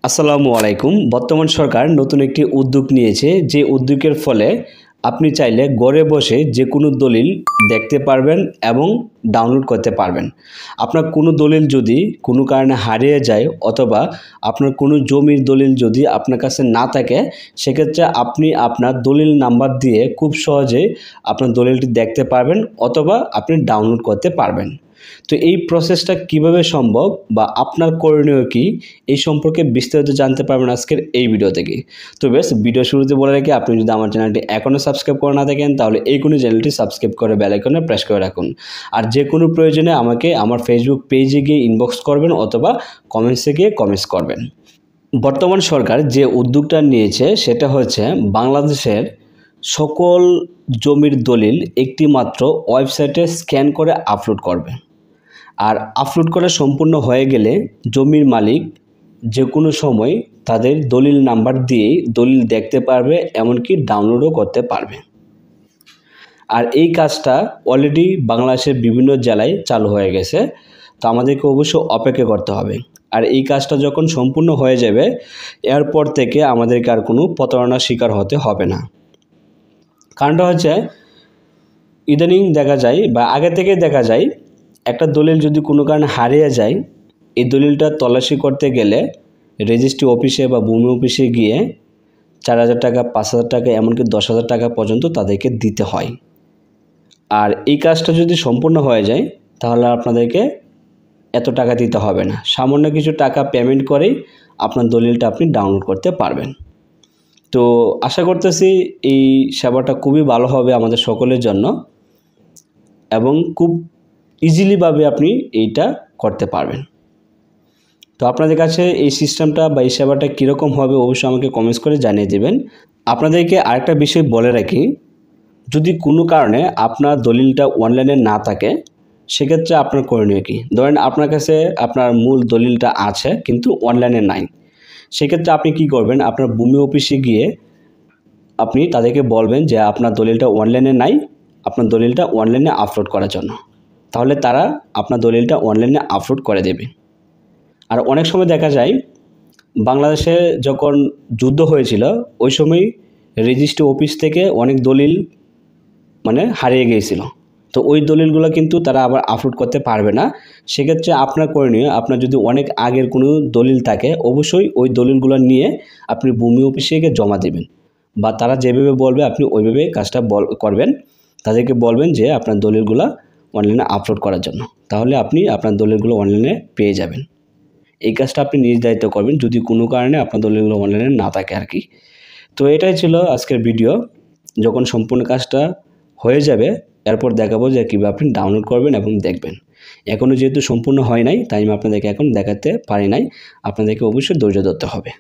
আসসালামু আলাইকুম। বর্তমান সরকার নতুন একটি উদ্যোগ নিয়েছে, যে উদ্যোগের ফলে আপনি চাইলে ঘরে বসে যে কোনো দলিল দেখতে পারবেন এবং ডাউনলোড করতে পারবেন। আপনার কোনো দলিল যদি কোনো কারণে হারিয়ে যায় অথবা আপনার কোনো জমির দলিল যদি আপনার কাছে না থাকে, সেক্ষেত্রে আপনি আপনার দলিল নাম্বার দিয়ে খুব সহজেই আপনার দলিলটি দেখতে পারবেন অথবা আপনি ডাউনলোড করতে পারবেন। তো এই প্রসেসটা কিভাবে সম্ভব বা আপনার করণীয় কি, এই সম্পর্কে বিস্তারিত জানতে পারবেন আজকের এই ভিডিও থেকে। তো বেশ, ভিডিও শুরুতে বলে রাখি, আপনি যদি আমার চ্যানেলটি এখনও সাবস্ক্রাইব করে না থাকেন তাহলে এই কোনো চ্যানেলটি সাবস্ক্রাইব করে বেল আইকনে প্রেস করে রাখুন। আর যে কোনো প্রয়োজনে আমাকে আমার ফেসবুক পেজে গিয়ে ইনবক্স করবেন অথবা কমেন্টসে গিয়ে কমেন্টস করবেন। বর্তমান সরকার যে উদ্যোগটা নিয়েছে সেটা হচ্ছে বাংলাদেশের সকল জমির দলিল একটি মাত্র ওয়েবসাইটে স্ক্যান করে আপলোড করবে। আর আপলোড করা সম্পূর্ণ হয়ে গেলে জমির মালিক যে কোনো সময় তাদের দলিল নাম্বার দিয়েই দলিল দেখতে পারবে, এমনকি ডাউনলোডও করতে পারবে। আর এই কাজটা অলরেডি বাংলাদেশের বিভিন্ন জেলায় চালু হয়ে গেছে, তো আমাদেরকে অবশ্য অপেক্ষা করতে হবে। আর এই কাজটা যখন সম্পূর্ণ হয়ে যাবে, এরপর থেকে আমাদেরকে আর কোনো প্রতারণার শিকার হতে হবে না। কারণটা হচ্ছে, ইদানিং দেখা যায় বা আগে থেকে দেখা যায়, একটা দলিল যদি কোনো কারণে হারিয়ে যায়, এই দলিলটা তল্লাশি করতে গেলে রেজিস্ট্রি অফিসে বা ভূমি অফিসে গিয়ে 4,000 টাকা, 5,000 টাকা, এমনকি 10,000 টাকা পর্যন্ত তাদেরকে দিতে হয়। আর এই কাজটা যদি সম্পূর্ণ হয়ে যায় তাহলে আপনাদেরকে এত টাকা দিতে হবে না, সামান্য কিছু টাকা পেমেন্ট করেই আপনার দলিলটা আপনি ডাউনলোড করতে পারবেন। তো আশা করতেছি এই সেবাটা খুবই ভালো হবে আমাদের সকলের জন্য এবং খুব ইজিলিভাবে আপনি এইটা করতে পারবেন। তো আপনাদের কাছে এই সিস্টেমটা বা এই সেবাটা কীরকম হবে অবশ্যই আমাকে কমেন্টস করে জানিয়ে দেবেন। আপনাদেরকে আরেকটা বিষয় বলে রাখি, যদি কোনো কারণে আপনার দলিলটা অনলাইনে না থাকে, সেক্ষেত্রে আপনার করণীয় কী? ধরেন আপনার কাছে আপনার মূল দলিলটা আছে কিন্তু অনলাইনে নাই, সেক্ষেত্রে আপনি কি করবেন? আপনার ভূমি অফিসে গিয়ে আপনি তাদেরকে বলবেন যে আপনার দলিলটা অনলাইনে নাই, আপনার দলিলটা অনলাইনে আপলোড করার জন্য। তাহলে তারা আপনার দলিলটা অনলাইনে আপলোড করে দেবে। আর অনেক সময় দেখা যায়, বাংলাদেশে যখন যুদ্ধ হয়েছিল ওই সময় রেজিস্ট্রি অফিস থেকে অনেক দলিল হারিয়ে গিয়েছিল। তো ওই দলিলগুলো কিন্তু তারা আবার আপলোড করতে পারবে না। সেক্ষেত্রে আপনার করণীয়, আপনার যদি অনেক আগের কোনো দলিল থাকে, অবশ্যই ওই দলিলগুলো নিয়ে আপনি ভূমি অফিসে গিয়ে জমা দেবেন, বা তারা যেভাবে বলবে আপনি ওইভাবে কাজটা করবেন। তাদেরকে বলবেন যে আপনার দলিলগুলো অনলাইনে আপলোড করার জন্য, তাহলে আপনি আপনার দলিলগুলো অনলাইনে পেয়ে যাবেন। এই কাজটা আপনি নিজ দায়িত্ব করবেন যদি কোনো কারণে আপনার দলিলগুলো অনলাইনে না থাকে আর কি। তো এটাই ছিল আজকের ভিডিও। যখন সম্পূর্ণ কাজটা হয়ে যাবে এরপর দেখাবো যে কীভাবে আপনি ডাউনলোড করবেন এবং দেখবেন। এখনও যেহেতু সম্পূর্ণ হয় নাই তাই আমি আপনাদেরকে এখন দেখাতে পারি নাই, আপনাদেরকে অবশ্যই ধৈর্য ধরতে হবে।